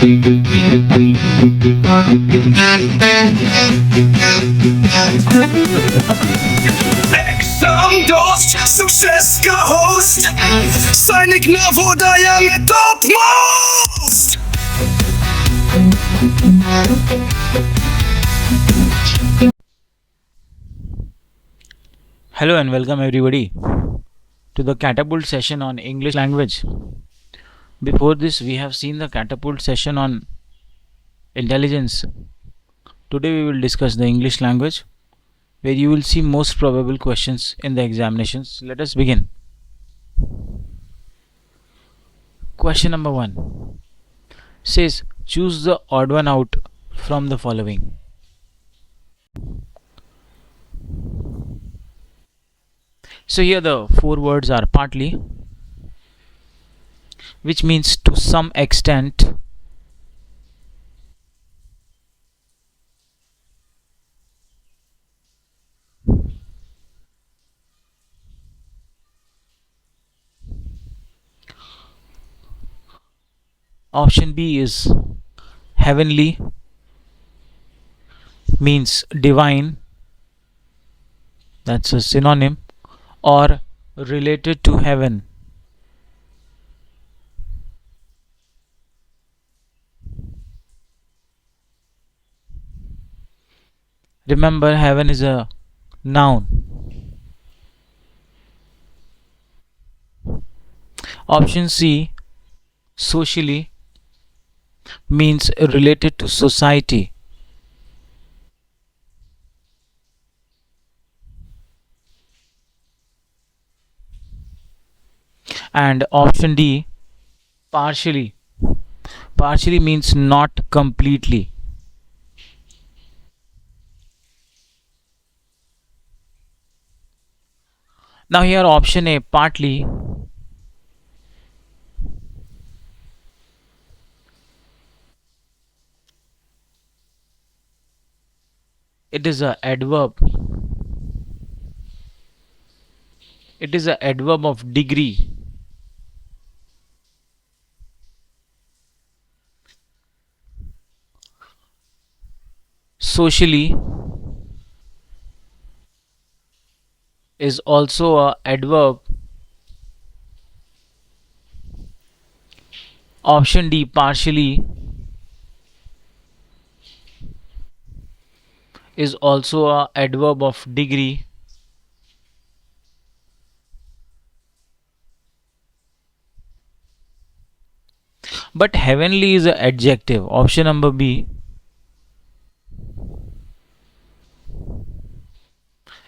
Exam dost, success का host, सैनिक नवोदय में topmost. Hello and welcome everybody to the catapult session on English language. Before this we have seen the catapult session on intelligence. Today we will discuss the English language where you will see most probable questions in the examinations. Let us begin. Question number 1 says choose the odd one out from the following. So here the four words are partly, which means to some extent, option B is heavenly, means divine, that's a synonym, or related to heaven. Remember, heaven is a noun. Option C, socially, means related to society. And option D, partially. Partially means not completely. Now here option A, partly, it is a adverb. It is a adverb of degree. Socially is also a adverb. Option D, partially, is also a adverb of degree. But heavenly is an adjective. Option number B,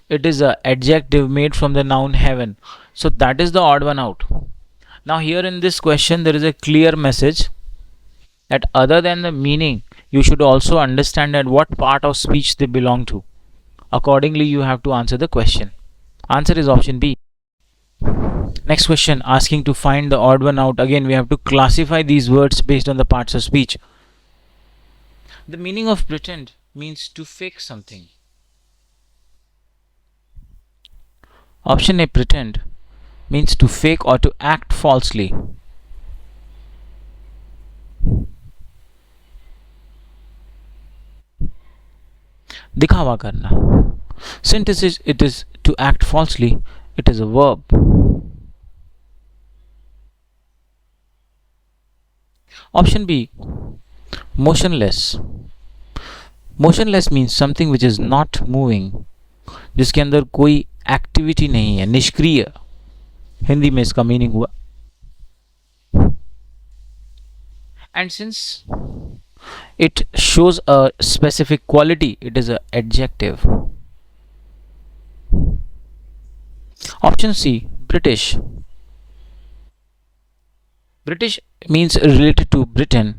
it is an adjective made from the noun heaven. So that is the odd one out. Now here in this question there is a clear message that other than the meaning you should also understand at what part of speech they belong to. Accordingly you have to answer the question. Answer is option B. Next question asking to find the odd one out. Again we have to classify these words based on the parts of speech. The meaning of pretend means to fake something. Option A, pretend, means to fake or to act falsely. दिखावा करना. Synthesis, it is to act falsely. It is a verb. Option B, motionless. Motionless means something which is not moving, जिसके अंदर कोई activity नहीं है, निष्क्रिय. हिंदी में इसका मीनिंग हुआ. And since it shows a specific quality, it is an adjective. Option C, British. British means related to Britain.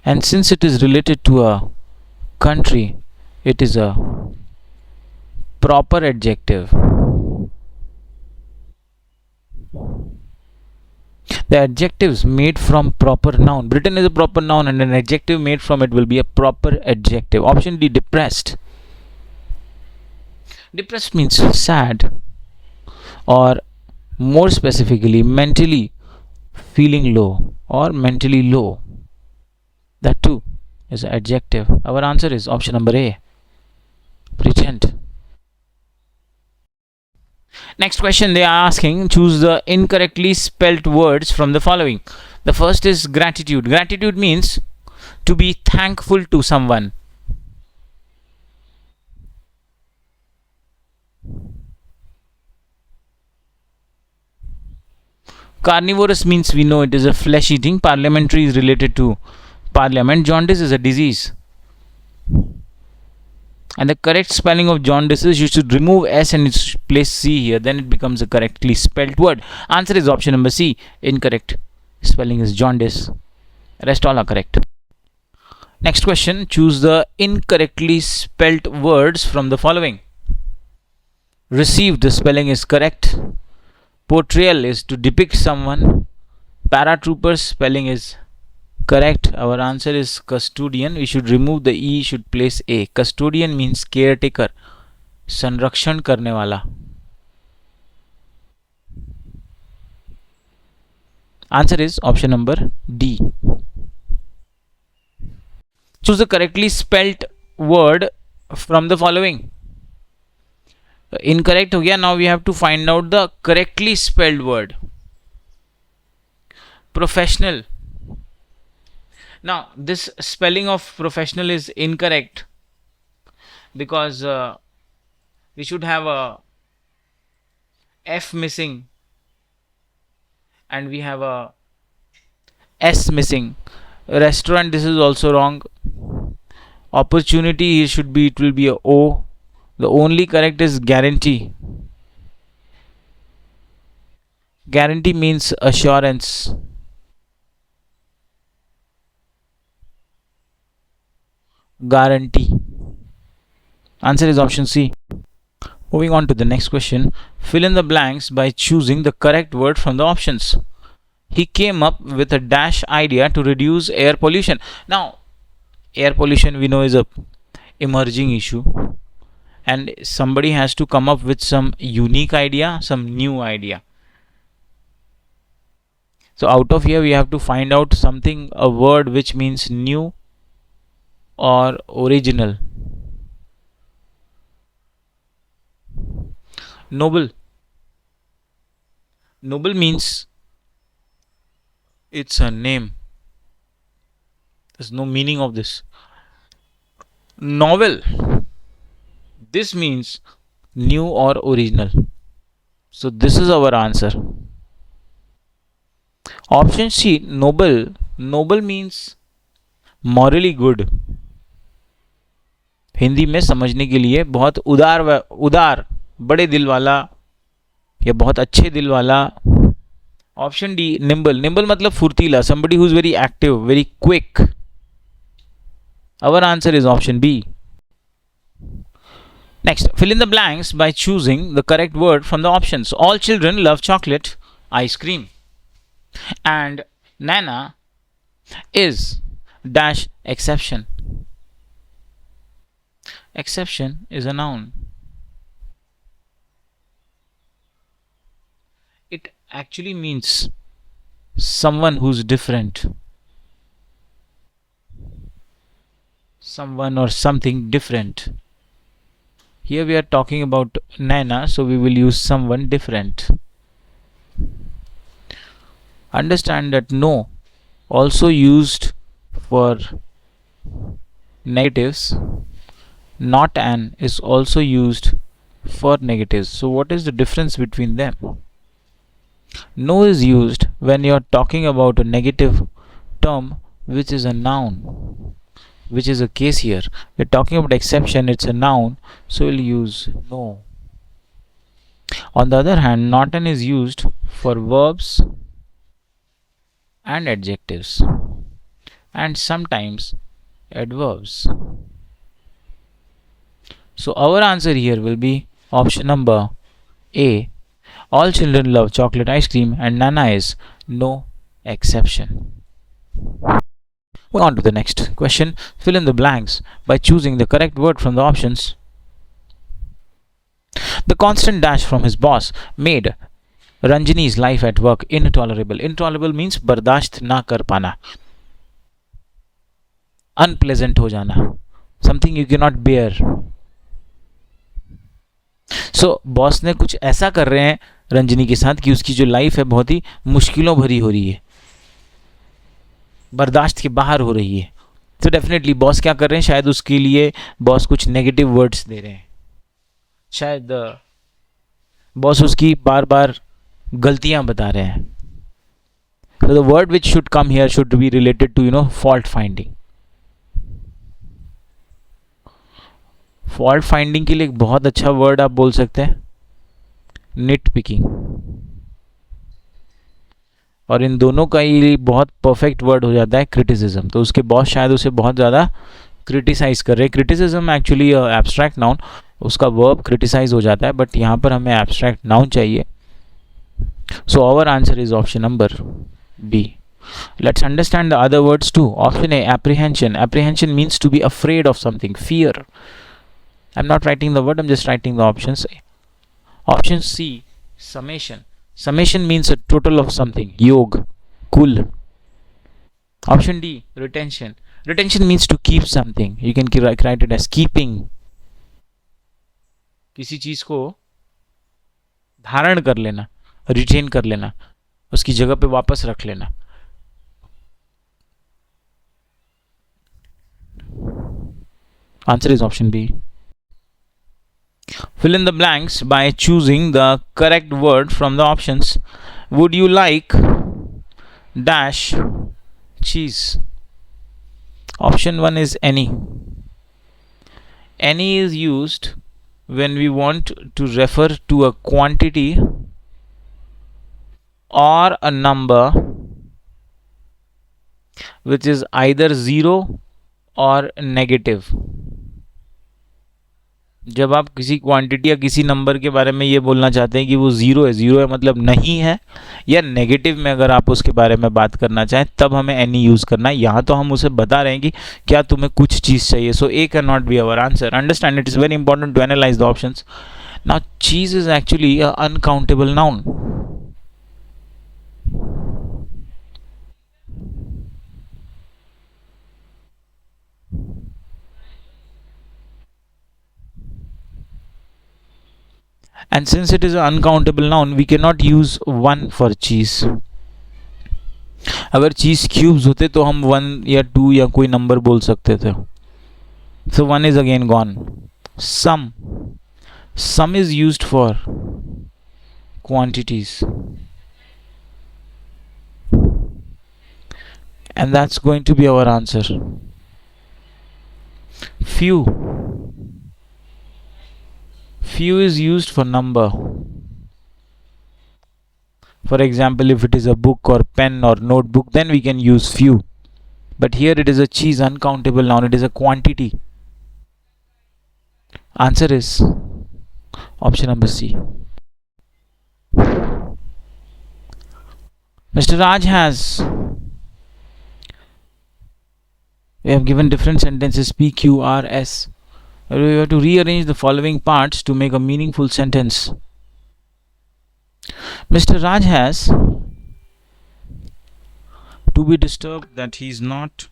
And since it is related to a country, it is a proper adjective. The adjectives made from proper noun. Britain is a proper noun and an adjective made from it will be a proper adjective. Option D, depressed. Depressed means sad or More specifically, mentally feeling low or mentally low. That too is an adjective. Our answer is option number A, pretend. Next question they are asking, choose the incorrectly spelt words from the following. The first is gratitude. Gratitude means to be thankful to someone. Carnivorous means we know it is a flesh eating. Parliamentary is related to parliament. Jaundice is a disease. And the correct spelling of jaundice is, you should remove S and place C here, then it becomes a correctly spelled word. Answer is option number C. Incorrect spelling is jaundice. Rest all are correct. Next question, choose the incorrectly spelt words from the following. Received, the spelling is correct. Portrayal is to depict someone. Paratroopers, spelling is correct. Our answer is custodian. We should remove the E, should place A. Custodian means caretaker, संरक्षण करने वाला. Answer is option number D. Choose the correctly spelt word from the following. Incorrect हो गया. Now we have to find out the correctly spelled word. Professional. Now this spelling of professional is incorrect because we should have a F missing and we have a S missing. Restaurant, this is also wrong. Opportunity, should be, it will be a O. The only correct is guarantee. Guarantee means assurance. Guarantee. Answer is option C. Moving on to the next question. Fill in the blanks by choosing the correct word from the options. He came up with a dash idea to reduce air pollution. Now, air pollution we know is a emerging issue, and somebody has to come up with some unique idea, some new idea. So out of here we have to find out something, a word which means new or original. Noble. Noble means it's a name. There's no meaning of this. Novel. This means new or original. So this is our answer. Option C, noble. Noble means morally good. Hindi में समझने के लिए बहुत उदार बड़े दिल वाला या बहुत अच्छे दिल वाला. Option D, nimble. निम्बल मतलब फुर्तीला, somebody who is very active, very quick. Our answer is option B. Next, fill in the blanks by choosing the correct word from the options. All children love chocolate ice cream, and Nana is dash exception. Exception is a noun. It actually means someone who's different, someone or something different. Here we are talking about Nana, so we will use someone different. Understand that no also used for negatives. Not an is also used for negatives. So what is the difference between them? No is used when you are talking about a negative term which is a noun, which is a case here. We're talking about exception, it's a noun, so we'll use no. On the other hand, not an is used for verbs and adjectives, and sometimes adverbs. So our answer here will be option number A. All children love chocolate ice cream, and Nana is no exception. Moving on to the next question. Fill in the blanks by choosing the correct word from the options. The constant dash from his boss made Ranjani's life at work intolerable. Intolerable means बर्दाश्त ना कर पाना, unpleasant हो जाना, something you can not bear. So boss ने कुछ ऐसा कर रहे हैं रंजनी के साथ कि उसकी जो लाइफ है बहुत ही मुश्किलों भरी हो रही है, बर्दाश्त के बाहर हो रही है. तो डेफिनेटली बॉस क्या कर रहे हैं, शायद उसके लिए बॉस कुछ नेगेटिव वर्ड्स दे रहे हैं, शायद बॉस उसकी बार बार गलतियां बता रहे हैं. So the word which should come here should be related to fault finding. Fault finding के लिए एक बहुत अच्छा वर्ड आप बोल सकते हैं निट पिकिंग, और इन दोनों का ही बहुत परफेक्ट वर्ड हो जाता है क्रिटिसिज्म. तो उसके बॉस शायद उसे बहुत ज़्यादा क्रिटिसाइज कर रहे हैं. क्रिटिसिज्म एक्चुअली एब्स्ट्रैक्ट नाउन, उसका वर्ब क्रिटिसाइज हो जाता है, बट यहाँ पर हमें एब्स्ट्रैक्ट नाउन चाहिए. So our answer is option number B. Let's understand the other words too. Option A, apprehension. Apprehension means to be afraid of something, fear. I'm not writing the word, I'm just writing the options. Option C, summation. Summation means a total of something, yog, kul. Option D, retention. Retention means to keep something. You can write it as keeping. किसी चीज को धारण कर लेना, retain कर लेना, उसकी जगह पे वापस रख लेना. Answer is option B. Fill in the blanks by choosing the correct word from the options. Would you like dash cheese? Option 1 is any. Any is used when we want to refer to a quantity or a number which is either 0 or negative. जब आप किसी quantity या किसी number के बारे में ये बोलना चाहते हैं कि वो ज़ीरो है मतलब नहीं है, या नेगेटिव में अगर आप उसके बारे में बात करना चाहें तब हमें एनी यूज़ करना है. यहाँ तो हम उसे बता रहे हैं कि क्या तुम्हें कुछ चीज़ चाहिए. So A cannot be our answer. Understand, it is very important to analyse the options. Now cheese is actually a uncountable noun. And since it is an uncountable noun, we cannot use 1 for cheese. अगर चीज cubes होते तो हम 1 या 2 या कोई number बोल सकते थे. So 1 is again gone. Sum is used for quantities, and that's going to be our answer. Few is used for number. For example, if it is a book or pen or notebook, then we can use few. But here it is a cheese, uncountable noun, it is a quantity. Answer is option number C. Mr. Raj has, we have given different sentences P, Q, R, S. We have to rearrange the following parts to make a meaningful sentence. Mr. Raj has to be disturbed that he is not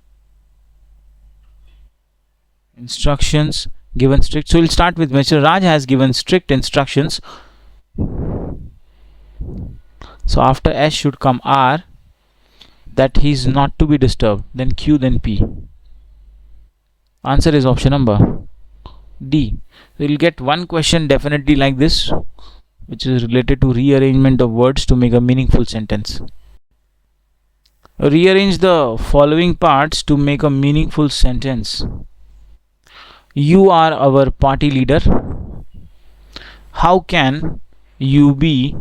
instructions given strict. So we'll start with Mr. Raj has given strict instructions. So after S should come R, that he is not to be disturbed. Then Q, then P. Answer is option number D. We'll get one question definitely like this, which is related to rearrangement of words to make a meaningful sentence. Rearrange the following parts to make a meaningful sentence. You are our party leader. How can you be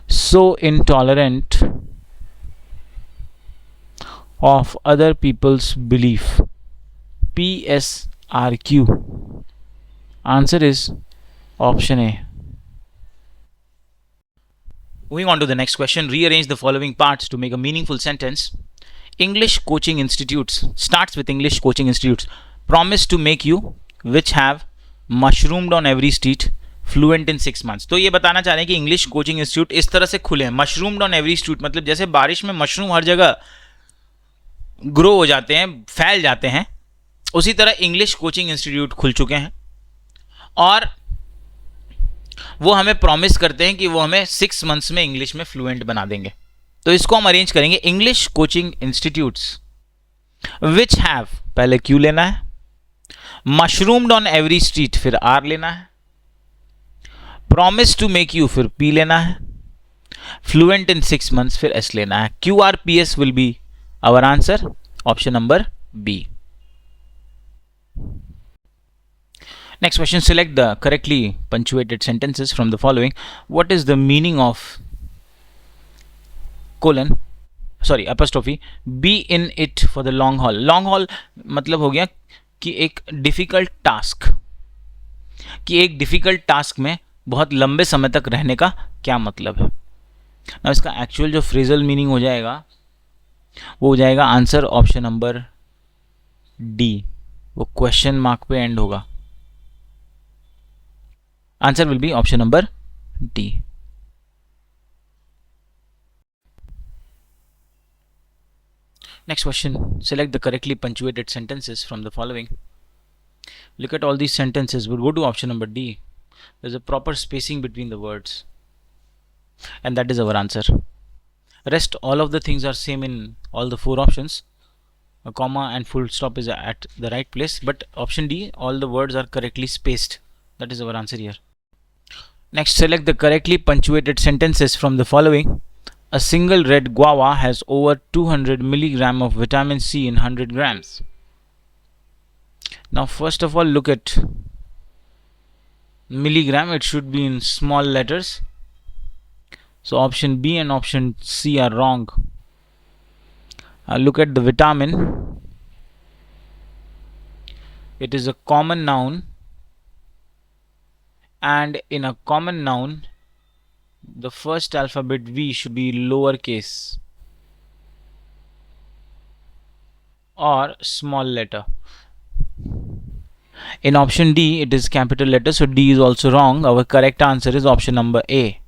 so intolerant of other people's belief? PSRQ. Answer is option A. Moving on to the next question. Rearrange the following parts to make a meaningful sentence. English coaching institutes. Starts with English coaching institutes. Promise to make you, which have mushroomed on every street, fluent in 6 months। तो ये बताना चाह रहे हैं कि English coaching institute इस तरह से खुले हैं, मशरूम्ड ऑन एवरी स्ट्रीट, मतलब जैसे बारिश में मशरूम हर जगह ग्रो हो जाते हैं, फैल जाते हैं, उसी तरह इंग्लिश कोचिंग इंस्टीट्यूट खुल चुके हैं और वो हमें प्रॉमिस करते हैं कि वो हमें 6 months में इंग्लिश में फ्लुएंट बना देंगे। तो इसको हम अरेंज करेंगे, English coaching institutes which have, पहले क्यू लेना है, मशरूम्ड ऑन एवरी स्ट्रीट फिर आर लेना है, प्रॉमिस टू मेक यू फिर पी लेना है, फ्लुएंट इन 6 months फिर एस लेना है। Q R P S will be our answer, option number B. Next question, select the correctly punctuated sentences from the following. What is the meaning of apostrophe be in it for the long haul? Long haul मतलब हो गया कि एक difficult task में बहुत लंबे समय तक रहने का क्या मतलब है ना। इसका एक्चुअल जो फ्रेजल मीनिंग हो जाएगा वो हो जाएगा आंसर ऑप्शन नंबर डी, वो क्वेश्चन मार्क पे एंड होगा। Answer will be option number D. Next question, select the correctly punctuated sentences from the following. Look at all these sentences. We'll go to option number D. There's a proper spacing between the words, and that is our answer. Rest all of the things are same in all the 4 options. A comma and full stop is at the right place, but option D, all the words are correctly spaced. That is our answer here. Next, select the correctly punctuated sentences from the following. A single red guava has over 200 milligram of vitamin C in 100 grams. Now, first of all, look at milligram. It should be in small letters. So, option B and option C are wrong. Look at the vitamin. It is a common noun. And in a common noun, the first alphabet V should be lowercase or small letter. In option D, it is capital letter, so D is also wrong. Our correct answer is option number A.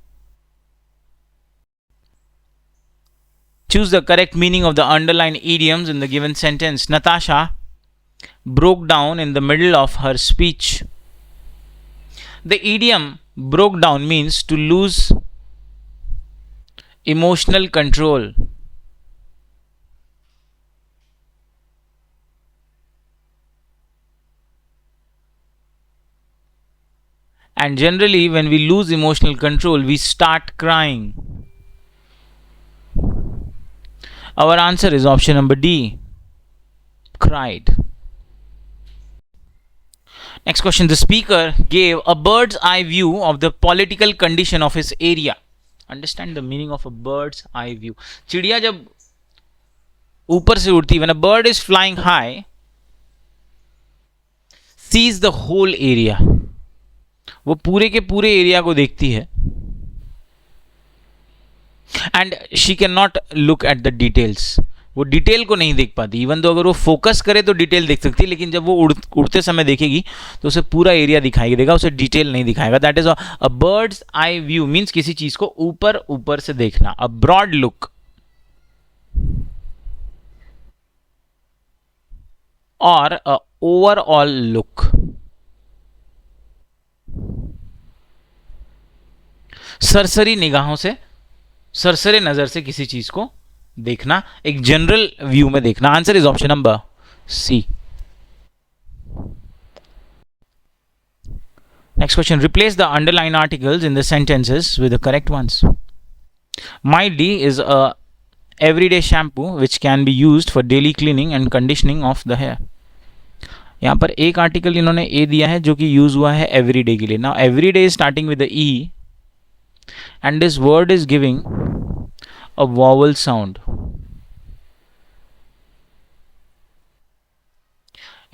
Choose the correct meaning of the underlined idioms in the given sentence. Natasha broke down in the middle of her speech. The idiom broke down means to lose emotional control. And generally, when we lose emotional control, we start crying. Our answer is option number D, cried. Next question, the speaker gave a bird's eye view of the political condition of his area. Understand the meaning of a bird's eye view. चिड़िया जब ऊपर से उड़ती, when a bird is flying high, sees the whole area, वो पूरे के पूरे area को देखती है, and she cannot look at the details. वो डिटेल को नहीं देख पाती, इवन तो अगर वो फोकस करे तो डिटेल देख सकती है, लेकिन जब वो उड़ते समय देखेगी तो उसे पूरा एरिया दिखाई देगा, उसे डिटेल नहीं दिखाएगा. That is a bird's eye view, means किसी चीज को ऊपर ऊपर से देखना, अ ब्रॉड लुक. और अ ओवरऑल लुक. सरसरी निगाहों से, सरसरे नजर से किसी चीज को देखना, एक जनरल व्यू में देखना. Answer is option number C. Next question, replace the underline articles in the sentences with the correct ones. Might D is a everyday shampoo which can be used for daily cleaning and conditioning of the hair. यहां पर एक article इन्होंने ए दिया है जो कि use हुआ है एवरीडे के लिए. Now everyday is starting with the E and this word is giving a vowel sound.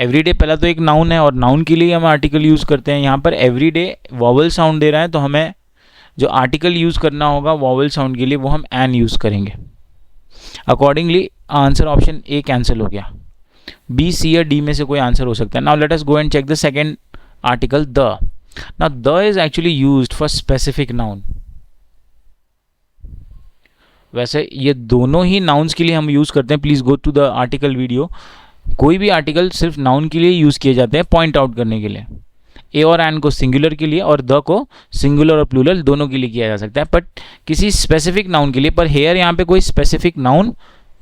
Everyday पहला तो एक नाउन है और नाउन के लिए हम आर्टिकल यूज करते हैं. यहाँ पर everyday vowel sound दे रहा है, तो हमें जो आर्टिकल यूज करना होगा vowel sound के लिए वो हम an यूज करेंगे. Accordingly answer option A cancel हो गया. बी, सी या डी में से कोई आंसर हो सकता है. Now let us go and check the second article the. Now the is actually used for specific noun. वैसे ये दोनों ही नाउन्स के लिए हम यूज़ करते हैं. Please go to the article video. कोई भी आर्टिकल सिर्फ नाउन के लिए यूज़ किए जाते हैं पॉइंट आउट करने के लिए. ए और एन को सिंगुलर के लिए और द को सिंगुलर और प्लूरल दोनों के लिए किया जा सकता है, बट किसी स्पेसिफिक नाउन के लिए. पर हेयर यहाँ पे कोई स्पेसिफिक नाउन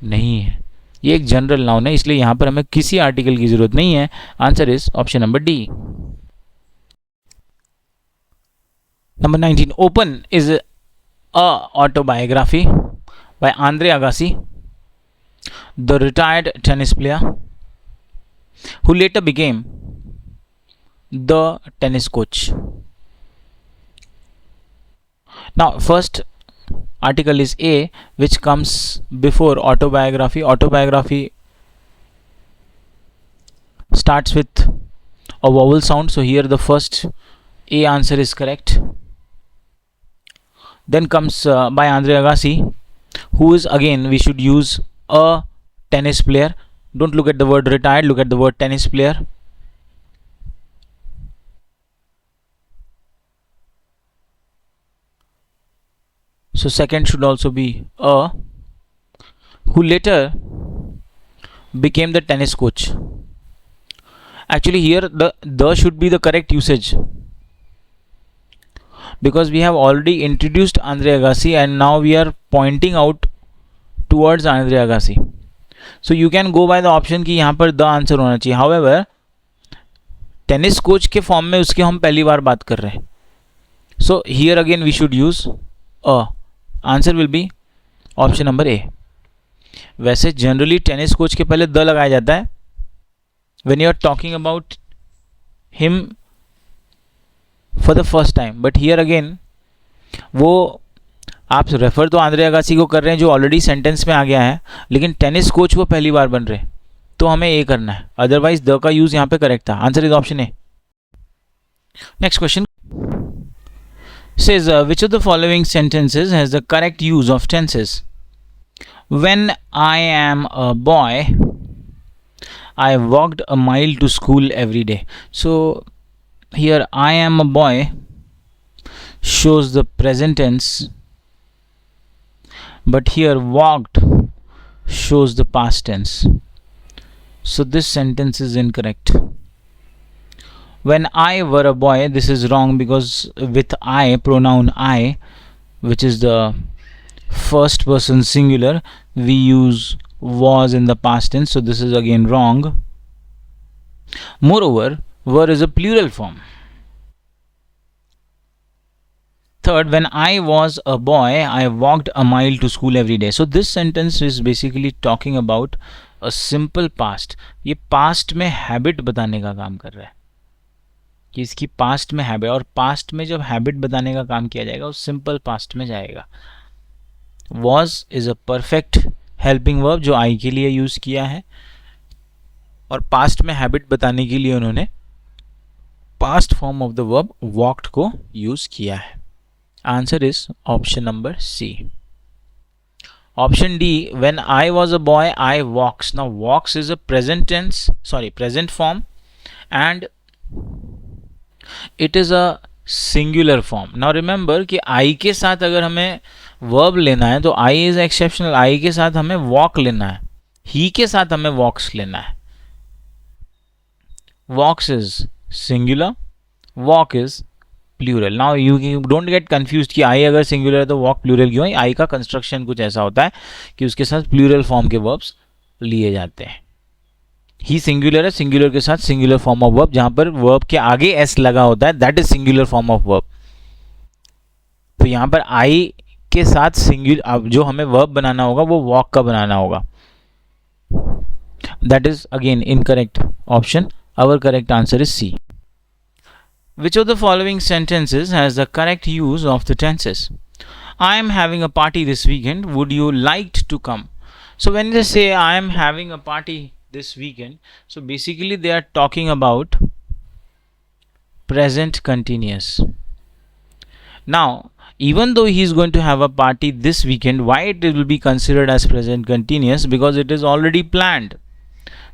नहीं है, ये एक जनरल नाउन है, इसलिए यहाँ पर हमें किसी आर्टिकल की जरूरत नहीं है. Answer is option number D. Number 19. Open is a autobiography by Andre Agassi, the retired tennis player who later became the tennis coach. Now, first article is A, which comes before autobiography. Autobiography starts with a vowel sound, so here the first A answer is correct. Then comes by Andre Agassi, who is, again, we should use a tennis player. Don't look at the word retired, look at the word tennis player. So second should also be a, who later became the tennis coach. Actually here the should be the correct usage, because we have already introduced Andre Agassi and now we are pointing out towards Andre Agassi. So you can go by the option कि यहाँ पर the answer होना चाहिए. However, tennis coach के form में उसके हम पहली बार बात कर रहे हैं. So here again we should use a. Answer will be option number A. वैसे generally tennis coach के पहले the लगाया जाता है when you are talking about him for the first time, but here again वो आप रेफर तो Andre Agassi को कर रहे हैं जो ऑलरेडी सेंटेंस में आ गया है, लेकिन टेनिस कोच वो पहली बार बन रहे, तो हमें ए करना है, अदरवाइज द का यूज यहाँ पे करेक्ट था. Answer is option A. Next question says which of the following sentences has the correct use of tenses? When I am a boy, I walked a mile to school every day. So here I am a boy shows the present tense, but here walked shows the past tense. So this sentence is incorrect. When I were a boy, this is wrong, because with I, pronoun I, which is the first person singular, we use was in the past tense, so this is again wrong. Moreover, were is a plural form. Third, when I was a boy, I walked a mile to school every day. So this sentence is basically talking about a simple past. ये past में habit बताने का काम कर रहा है कि इसकी past में habit, और past में जब habit बताने का काम किया जाएगा वो simple past में जाएगा. Was is a perfect helping verb जो I के लिए यूज किया है, और past में habit बताने के लिए उन्होंने past form of the verb walked को यूज किया है. Answer is option number C. Option D, when I was a boy, I walks. Now walks is a present tense, present form, and it is a singular form. Now remember कि I के साथ अगर हमें verb लेना है तो I is exceptional. I के साथ हमें walk लेना है, he के साथ हमें walks लेना है. Walks is singular, walk is plural. Now you don't get confuse कि आई अगर सिंगुलर है तो वॉक प्लूरल क्यों है. आई का कंस्ट्रक्शन कुछ ऐसा होता है कि उसके साथ प्लूरल फॉर्म के वर्ब्स लिए जाते हैं. ही सिंगुलर है, सिंगुलर के साथ सिंगुलर फॉर्म ऑफ वर्ब, जहां पर वर्ब के आगे एस लगा होता है, that is singular form of verb. तो यहां पर आई के साथ सिंगुलर जो हमें वर्ब बनाना होगा वो वॉक का बनाना होगा. That is again incorrect option. Our correct answer is C. Which of the following sentences has the correct use of the tenses? I am having a party this weekend. Would you like to come? So when they say I am having a party this weekend, so basically they are talking about present continuous. Now, even though he is going to have a party this weekend, why it will be considered as present continuous? Because it is already planned.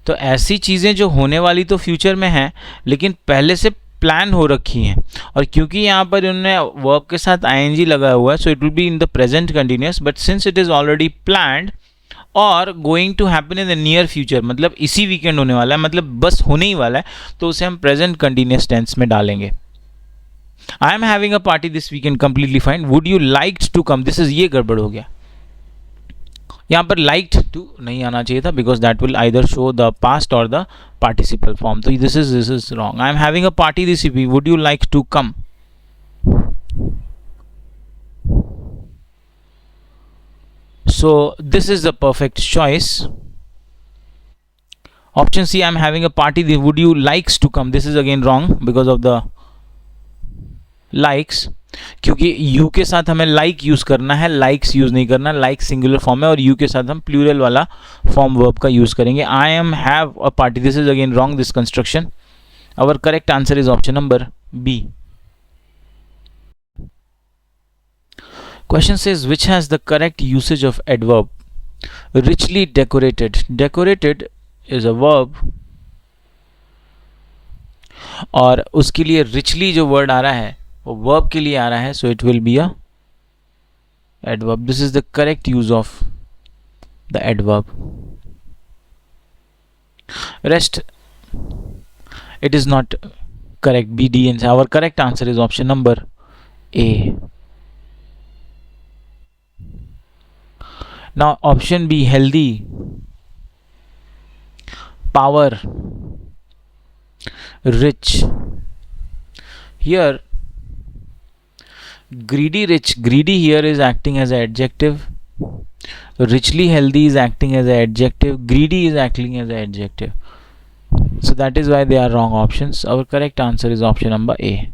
तो ऐसी चीज़ें जो होने वाली तो future में है, लेकिन पहले से प्लान हो रखी हैं, और क्योंकि यहाँ पर उन्होंने वर्ब के साथ ing लगाया हुआ है, so it will be in the present continuous, but since it is already planned और going to happen in the near future, मतलब इसी वीकेंड होने वाला है, मतलब बस होने ही वाला है, तो उसे हम प्रेजेंट कंटिन्यूस टेंस में डालेंगे. I am having a party this weekend, completely fine. Would you like to come, this is, ये गड़बड़ हो गया. यहाँ पर लाइक्ड टू नहीं आना चाहिए था, because that will either show the past or the participle form. तो this is wrong. I am having a party this week, would you like to come. So this is the perfect choice. Option C, I'm having a party, would you likes to come. This is again wrong because of the likes, क्योंकि you के साथ हमें like use करना है, likes use नहीं करना. like singular form है और you के साथ हम प्लूरल वाला फॉर्म वर्ब का यूज करेंगे. I am have a party, this is again wrong, this construction. Our correct answer is option number B. Question says, which has the correct usage of adverb? Richly decorated. Decorated is a verb, और उसके लिए richly जो word आ रहा है वो verb के लिए आ रहा है, so it will be a adverb. This is the correct use of the adverb. Rest, it is not correct. B, D, and C. Our correct answer is option number A. Now option B, healthy, power, rich. Here greedy, rich, greedy here is acting as an adjective. Richly healthy is acting as an adjective. Greedy is acting as an adjective. So that is why they are wrong options. Our correct answer is option number A.